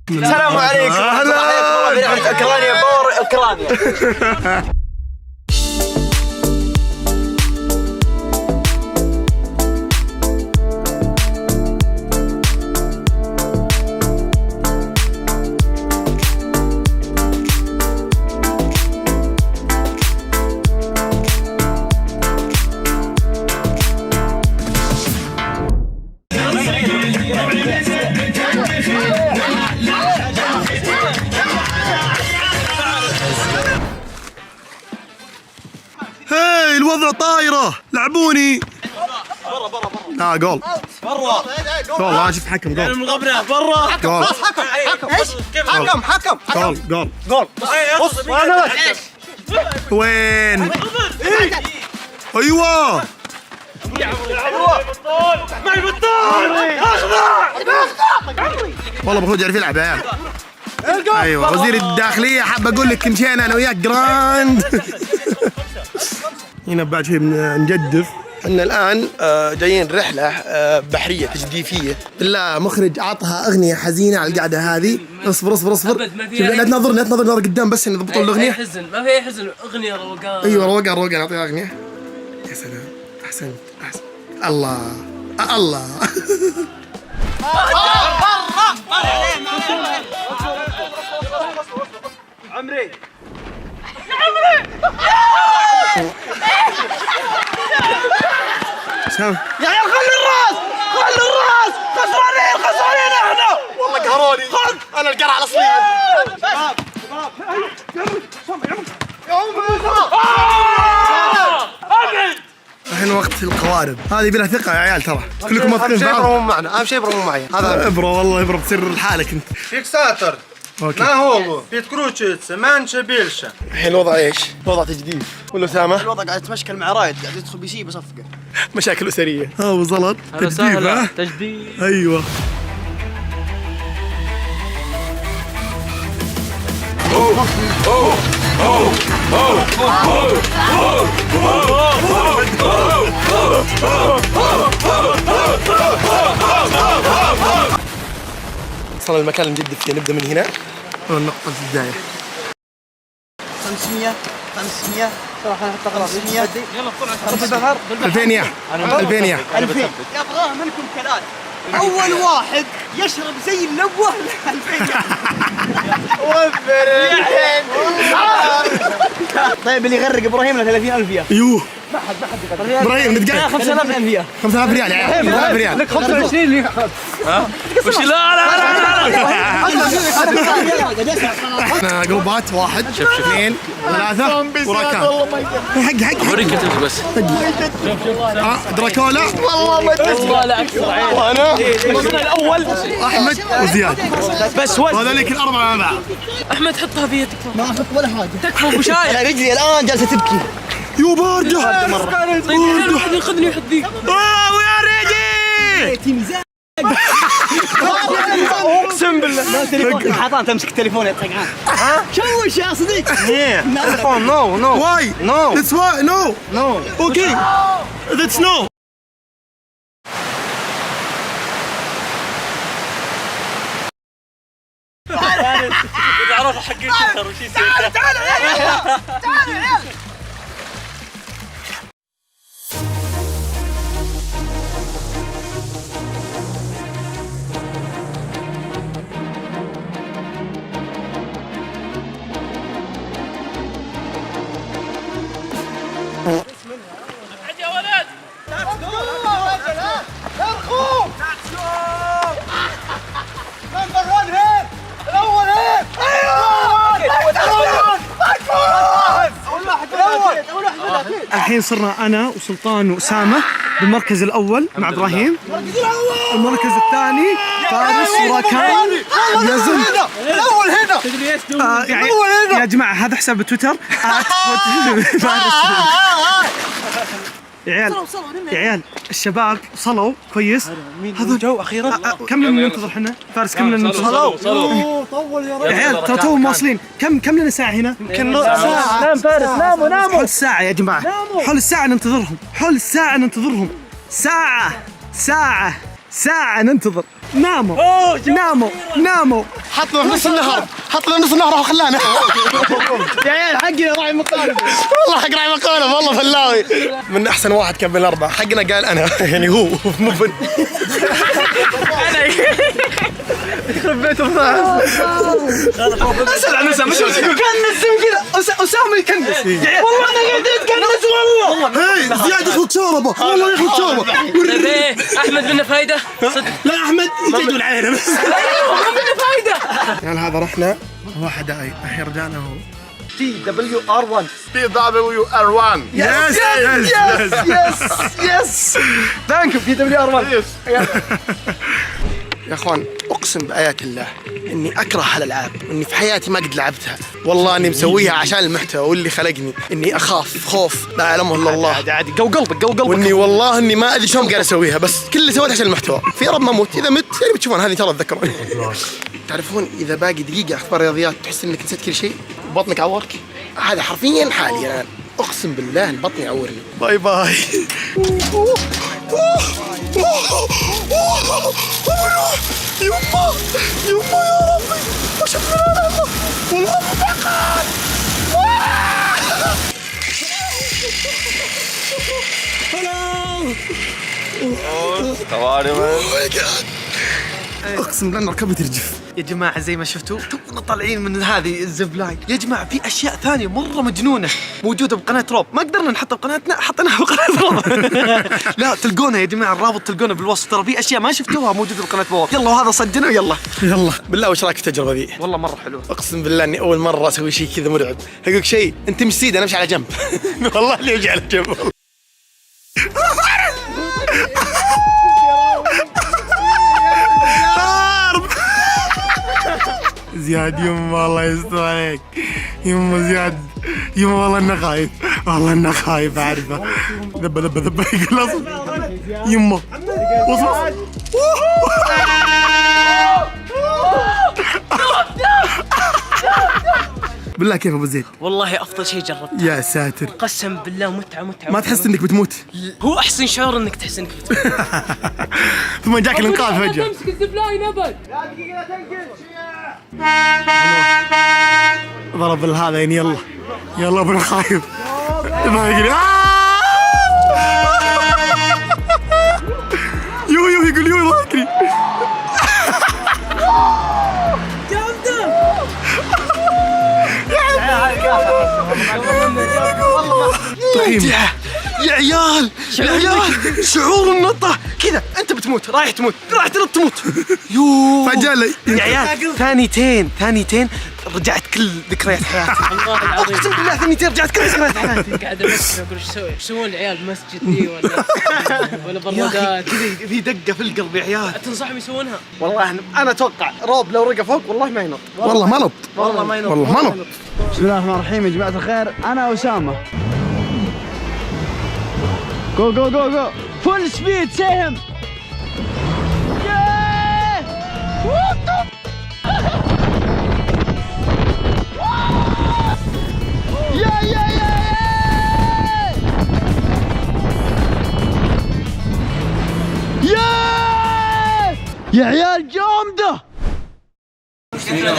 السلام عليكم. هلا اوكرانيا باور اوكرانيا. هاي الوضع طايرة، لعبوني. برا جول. جول، انا شفت حكم جول. المغبنة برا. جول. ايش؟ حكم. جول. بص وين؟ ايوه. معي بطال. والله المفروض يعرف يلعب يا عيال. ايوه وزير الداخلية، حاب اقول لك مشينا انا وياك جراند. هنا بعد شيء نجدف. احنا الان جايين رحله بحريه تجديفيه. بالله مخرج عطها اغنيه حزينه على القعده هذه. اصبر. لا تنظر قدام بس نضبطوا الاغنيه. حزن، ما في اي حزن، اغنيه روقان. ايوه روقان نعطيها اغنيه. يا سلام، احسنت. الله. عمري يا عيال خلي الراس خسرانين احنا والله قهروني. انا القرعه الاصليه. الحين وقت القوارب. هذه بلا ثقه يا عيال، ترى كلكم واثقين في بعض. اهم شيء ابرموا معي. هذا والله ابره بتصير لحالك انت. فيكساتر. ما هو بيتكروتشيتس مانشا بيلشا. الحين الوضع ايش؟ وضع تجديد ولا اسامه؟ الوضع قاعد يتمشكل مع رايد، قاعد يدخل بيسي بصفقه. مشاكل اسريه. ابو زلط تجديد. ها تجديد. ايوه. وصل المكان المجدد فيه. نبدا من هنا والنقطه البدايه. 500 صراحه نحط غلط. 500 يلا بسرعه. 2000 يا 2000 ابغاها منكم ثلاث. اول واحد يشرب زي اللبوه 2000. وفر الحين. طيب اللي يغرق ابراهيم له 30,000 يا. ايوه ابراهيم نتقابل. 5000 يا. 5000 ريال يا عيال. 5000 ريال لك 25 اللي وش لا احنا جروبات 1 2 3 وراكان. حق وريك انت بس. دراكولا والله ما والله لا اكثر. وانا الاول احمد وزياد. بس وهذوليك الاربعه مع بعض. احمد حطها فيها تكفى. ما احط ولا حاجه. تكفى ابو شايع. انا رجلي الان جالسه تبكي. يو بارده. طيب خذني وحدي. ويا ريدي. اقسم بالله تليفون حاطان تمسك التليفون يا طقعان. شوش يا صديق. تليفون نو واي اتس واي نو اوكي ذاتس نو. العرفه حقتي ترى وش يصير. تعال يا ولد. الحين صرنا انا وسلطان واسامه بالمركز الاول مع ابراهيم. المركز الثاني فارس وراكان يزن. الاول هنا. يعني يا جماعه هذا حساب تويتر فارس. يا عيال الشباب وصلوا كويس. هذول جو اخيرا. كم لنا ننتظر احنا؟ فارس كم لنا ننتظر؟ طول يا يا عيال تو مواصلين. كم لنا ساعه هنا؟ يمكن نص ساعه. نام فارس ناموا. حول الساعه يا جماعه. حول الساعه ننتظرهم. ساعه ننتظر. ناموا حطنا في نص النهر، حطنا في نص النهر وخلانا. يا عيال حقي راعي مقالب. والله حق راعي مقالب، والله فلاوي. من احسن واحد كان بين الاربعه، حقنا قال انا يعني هو مو بن. يخرب بيته فاز. اسال عن اسامه، كنس كذا اسامه يكنس. والله انا قاعد اتكنس والله. هي زياد يخلط شوربه، والله يخلط شوربه. احمد منه فايده صدق. لا احمد تقول علينا بس. منه فايده. يعني هذا رحنا واحد دقايق، الحين رجعنا هو TWR1. TWR1. يس يس ثانك يو TWR1. يا اخوان اقسم بايات الله اني اكره هالالعاب، اني في حياتي ما قد لعبتها، والله اني مسويها عشان المحتوى واللي خلقني، اني اخاف خوف لا يعلمه الا الله. عادي قو قلبك واني والله اني ما ادري شلون قاعد اسويها، بس كل اللي سويته عشان المحتوى. في رب ما اموت، اذا مت يعني بتشوفون هذه ترى اتذكرون. تعرفون اذا باقي دقيقه اختبار رياضيات تحس انك نسيت كل شيء، بطنك عورك. هذا حرفيا حالي الان، اقسم بالله ان بطني عورني. باي باي. يما يا ربي وش الفلان والله مبقات. اقسم بالله ركبت رجف. يا جماعة زي ما شفتوا تونا طالعين من هذه الزب لاين. يا جماعة في أشياء ثانية مرة مجنونة موجودة بقناة روب، ما قدرنا نحطها بقناتنا، حطيناها بقناة روب. لا تلقونا يا جماعة، الرابط تلقونا بالوصف، ترى في أشياء ما شفتوها موجودة بقناة روب. يلا وهذا صدنا ويلا. يلا بالله وش رايك في التجربة ذي؟ والله مرة حلوة. اقسم بالله اني اول مرة اسوي شيء كذا مرعب. اقولك شيء، انت مش سيد، انا امشي على جنب. والله اللي امشي على جنب. زياد يما الله يستر عليك، يما زياد يما والله انه خايف، والله انه خايف اعرفه. ذبه يقول اصبر يما اصبر. بالله كيف ابو زيد؟ والله افضل شيء جربته. يا ساتر قسم بالله متعه. ما تحس انك بتموت؟ هو احسن شعور انك تحس انك بتموت. ثم جاك الانقاذ فجأة. تمسك الزبلاين ابد. ضرب الهذا يلا يلا ابن خايف ما يقول يو يقول يو ما ادري. يا عيال يا عيال شعور النطة كذا، انت بتموت، رايح تموت، رايح تموت. يو فجأة يا عيال ثانيتين رجعت كل ذكريات حياتي. اقسم بالله ثانيتين رجعت كل ذكريات حياتي. قاعد افكر اقول ايش يسوون العيال بمسجد ذي ولا برادات كذا في دقة في القلب يا عيال. تنصحهم يسوونها؟ والله انا اتوقع روب لو رقى فوق والله ما ينط. والله ما نط، والله ما ينط، والله ما نط. بسم الله الرحمن الرحيم يا جماعة الخير، أنا أسامة. جو جو جو جو فول سبيد سهم. يا عيال جامدة. بسم الله.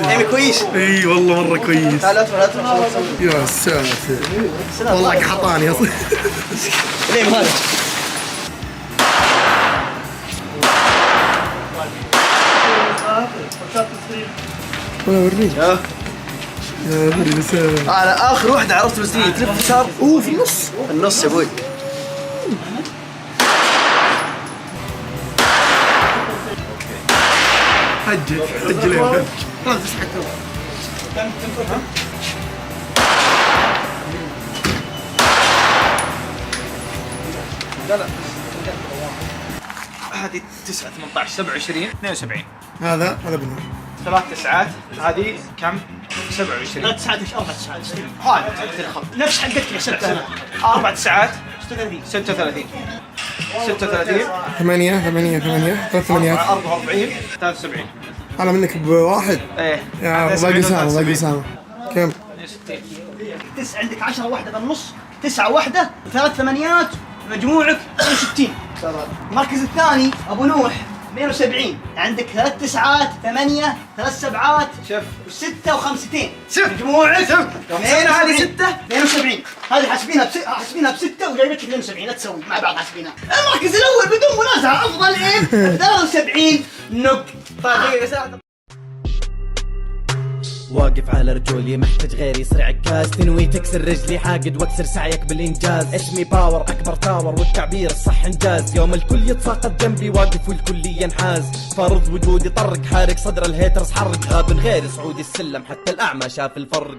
يعني كويس. اي والله مرة كويس. لا تروح يا ساتر والله قحطاني اصلا. ليه هذا؟ ولا وريني. يا وريني سلام. انا اخر واحدة عرفت بس تلف يسار. اوه في النص يا ابوي. حجل ليه خلاص تسحق. لا هذه 9 18 27 72. هذا بالنور. 3 9 هذه كم؟ 27. 3 ساعات ايش 4 ساعات؟ هذا نفس حقتك يا 6 سنة. 4 9 36. 36. 36 8 3 ثمانيات 44 73. أعلى منك بواحد. ايه يا باقي سامة باقي سامة. كم؟ عندك 10 واحدة بالنص، 9 واحدة، 3 ثمانيات، مجموعك 62. المركز الثاني ابو نوح 170، عندك 3 تسعات، 8، 3 سبعات، شوف و6 وخمستين. شوف. مجموعك شوف. هذه 6 72. هذه حاسبينها ب6 وجايبت لك 72. لا تسوي مع بعض حاسبينها. المركز الاول بدون منازع افضل ايه 73 نقطة. طيب واقف على رجولي محتاج غيري يصير عكاز، تنوي تكسر رجلي حاقد واكسر سعيك بالانجاز. اسمي باور اكبر تاور والتعبير الصح انجاز، يوم الكل يتساقط جنبي واقف والكل ينحاز. فرض وجودي طرق حارق صدر الهيترز حرق، غاب من غير صعود السلم حتى الاعمى شاف الفرق.